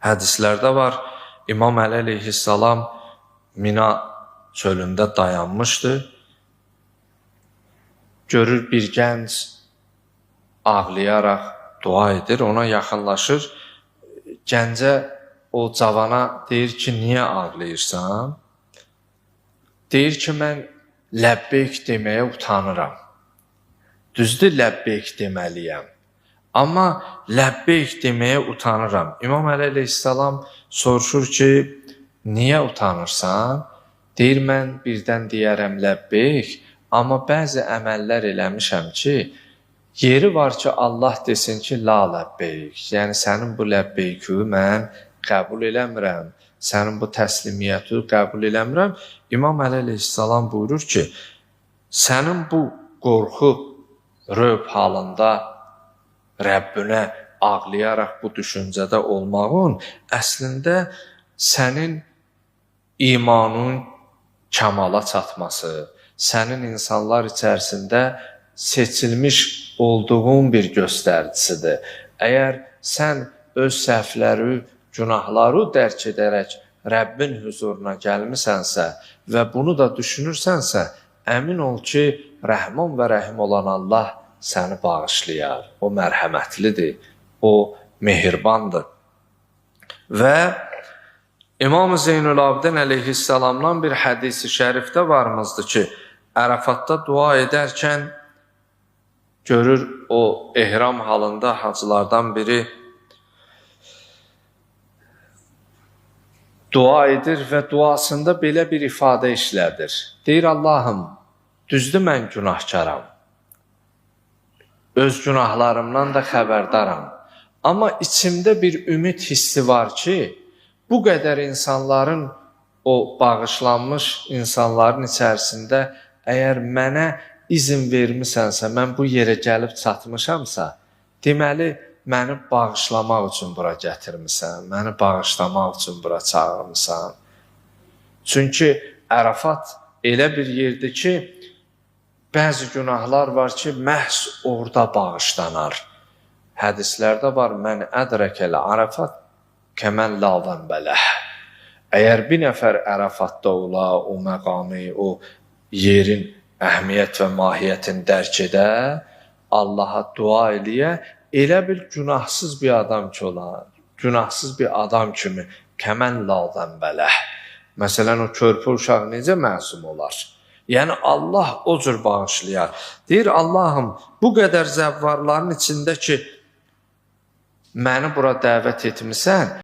Hədislərdə var, İmam Əli əleyhissalam Mina çölündə dayanmışdı. Görür bir gənc ağlayaraq dua edir, ona yaxınlaşır. Gəncə o cavana deyir ki, niyə ağlayırsan? Deyir ki, mən ləbbeyk deməyə utanıram. Düzdür, ləbbeyk deməliyəm. Amma ləbbeyk deməyə utanıram. İmam Əli əleyhissalam soruşur ki, niyə utanırsan? Deyir, mən birdən deyərəm ləbbeyk, amma bəzi əməllər eləmişəm ki, yeri var ki, Allah desin ki, la ləbbeyk. Yəni, sənin bu ləbbeyki mən qəbul eləmirəm. Sənin bu təslimiyyəti qəbul eləmirəm. İmam Əli əleyhissalam buyurur ki, sənin bu qorxu, röv halında Rəbbinə ağlayaraq bu düşüncədə olmağın əslində sənin imanın kamala çatması, sənin insanlar içərisində seçilmiş olduğun bir göstəricisidir. Əgər sən öz səhvləri, günahları dərk edərək Rəbbin huzuruna gəlmisənsə və bunu da düşünürsənsə, əmin ol ki, Rəhman və Rəhim olan Allah səni bağışlayar. O mərhəmətlidir, o mehribandır. Və İmam Zeynulabidin əleyhissalamdan bir hədisi şərifdə varmızdır ki, Ərafatda dua edərkən görür o ehram halında hacılardan biri dua edir və duasında belə bir ifadə işlədir. Deyir, Allahım, düzdür mən günahkaram. Öz günahlarımdan da xəbərdaram. Amma içimdə bir ümid hissi var ki, bu qədər insanların, o bağışlanmış insanların içərisində əgər mənə izin vermisənsə, mən bu yerə gəlib çatmışamsa, deməli, məni bağışlamaq üçün bura gətirmisən, məni bağışlamaq üçün bura çağırmısan. Çünki Ərafat elə bir yerdir ki, bəzi günahlar var ki, məhz orada bağışlanar. Hədislərdə var, mən ədrəkəl Ərafat kəmən lavən bələh. Əgər bir nəfər Ərafatda ola, o məqamı, o yerin əhmiyyət və mahiyyətini dərk edə, Allaha dua eləyə, elə bir günahsız bir adam ki olar, günahsız bir adam kimi kəmən lavən bələh. Məsələn, o körpə uşaq necə məsum olar? Yəni, Allah o cür bağışlayar. Deyir, Allahım, bu qədər zəvvarların içində ki, məni bura dəvət etmisən,